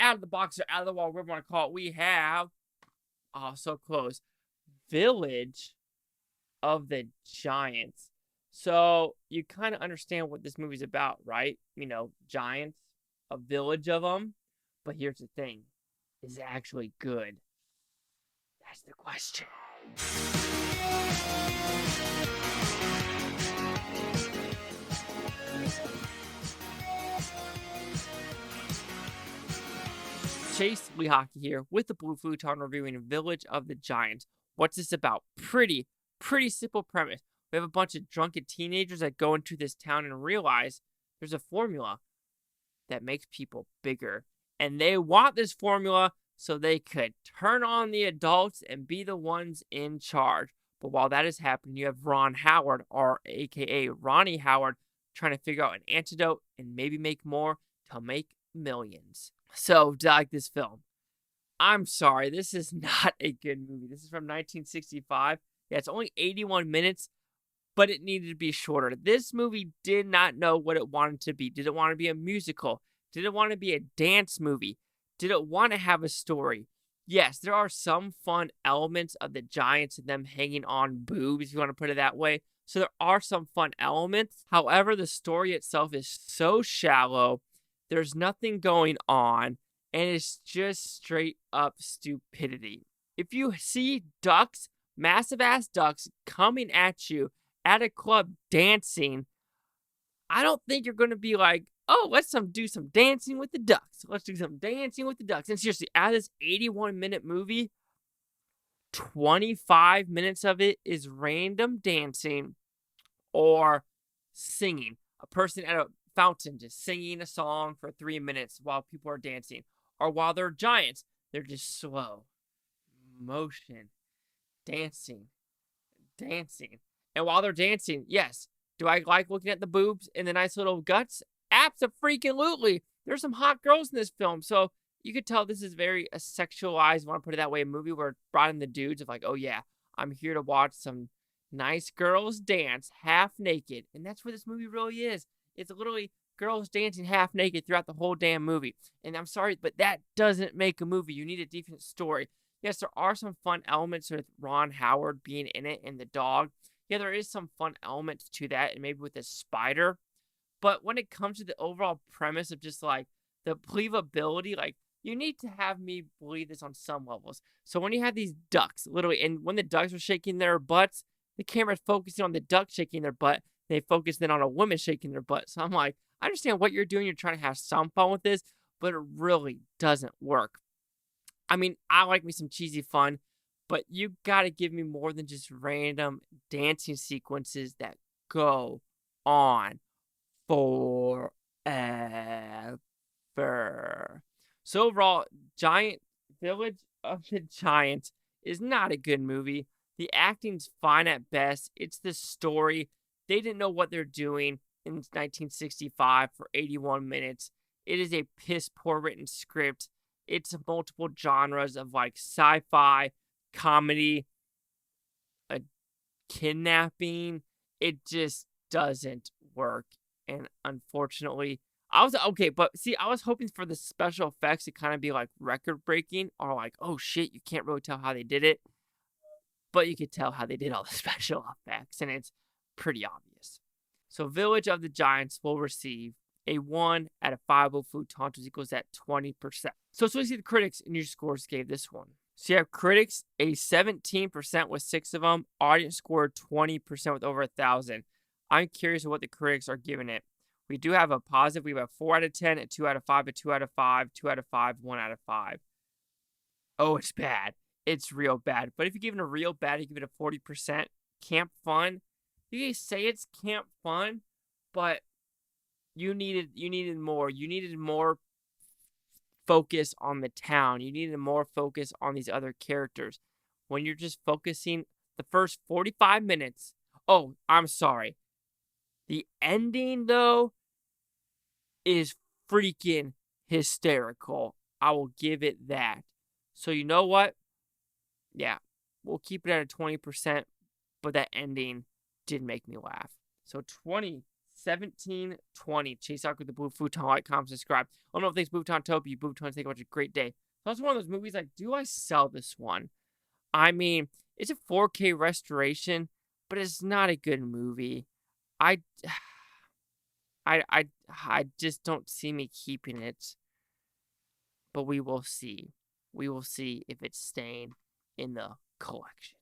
out of the box or out of the wall, whatever you want to call it, we have, oh, so close, Village of the Giants. So you kind of understand what this movie's about, right? You know, giants, a village of them. But here's the thing. Is it actually good? That's the question. Chase Lee Hockey here with the Blue Futon reviewing Village of the Giants. What's this about? Pretty simple premise. We have a bunch of drunken teenagers that go into this town and realize there's a formula that makes people bigger. And they want this formula so they could turn on the adults and be the ones in charge. But while that is happening, you have Ron Howard, or aka Ronnie Howard, trying to figure out an antidote and maybe make more to make millions. So, like this film. I'm sorry, this is not a good movie. This is from 1965. Yeah, it's only 81 minutes, but it needed to be shorter. This movie did not know what it wanted to be. Did it want to be a musical? Did it want to be a dance movie? Did it want to have a story? Yes, there are some fun elements of the Giants and them hanging on boobs, if you want to put it that way. So there are some fun elements. However, the story itself is so shallow. There's nothing going on, and it's just straight up stupidity. If you see ducks, massive ass ducks, coming at you at a club dancing, I don't think you're going to be like, oh, let's do some dancing with the ducks. Let's do some dancing with the ducks. And seriously, out of this 81-minute movie, 25 minutes of it is random dancing or singing. A person at a fountain just singing a song for 3 minutes while people are dancing. Or while they're giants, they're just slow motion dancing. And while they're dancing, yes, do I like looking at the boobs and the nice little guts? Abso-freaking-lutely. There's some hot girls in this film, so you could tell this is very a sexualized, I want to put it that way, a movie where it brought in the dudes of like, oh yeah, I'm here to watch some nice girls dance half naked. And that's what this movie really is. It's literally girls dancing half naked throughout the whole damn movie. And I'm sorry, but that doesn't make a movie. You need a decent story. Yes, there are some fun elements with Ron Howard being in it and the dog. Yeah, there is some fun elements to that, and maybe with a spider. But when it comes to the overall premise of just like the believability, like you need to have me believe this on some levels. So when you have these ducks, literally, and when the ducks are shaking their butts, the camera's focusing on the duck shaking their butt. They focus then on a woman shaking their butt. So I'm like, I understand what you're doing. You're trying to have some fun with this, but it really doesn't work. I mean, I like me some cheesy fun, but you got to give me more than just random dancing sequences that go on forever. So overall, Village of the Giants is not a good movie. The acting's fine at best. It's the story. They didn't know what they're doing in 1965 for 81 minutes. It is a piss poor written script. It's multiple genres of like sci-fi, comedy, a kidnapping. It just doesn't work. And unfortunately, I was hoping for the special effects to kind of be like record breaking or like, oh shit, you can't really tell how they did it. But you could tell how they did all the special effects, and it's pretty obvious. So Village of the Giants will receive a 1 out of 5 Futons, which equals at 20%. So let's see the critics and your scores gave this one. So you have critics, a 17% with 6 of them. Audience scored 20% with over 1,000. I'm curious what the critics are giving it. We do have a positive. We have a 4 out of 10, a 2 out of 5, a 2 out of 5, 2 out of 5, 1 out of 5. Oh, it's bad. It's real bad. But if you give it a real bad, you give it a 40%. Camp fun. You can say it's camp fun, but you needed more. You needed more focus on the town. You needed more focus on these other characters. When you're just focusing the first 45 minutes. Oh, I'm sorry. The ending, though, is freaking hysterical. I will give it that. So you know what? Yeah, we'll keep it at a 20%, but that ending did make me laugh. So 27% 1720. Chase out with the Blue Futon. Like, comment, subscribe. I don't know if thanks Futon Topi. Futon, take a great day. So that's one of those movies like, do I sell this one? I mean, it's a 4K restoration, but it's not a good movie. I I just don't see me keeping it. But we will see. We will see if it's staying in the collection.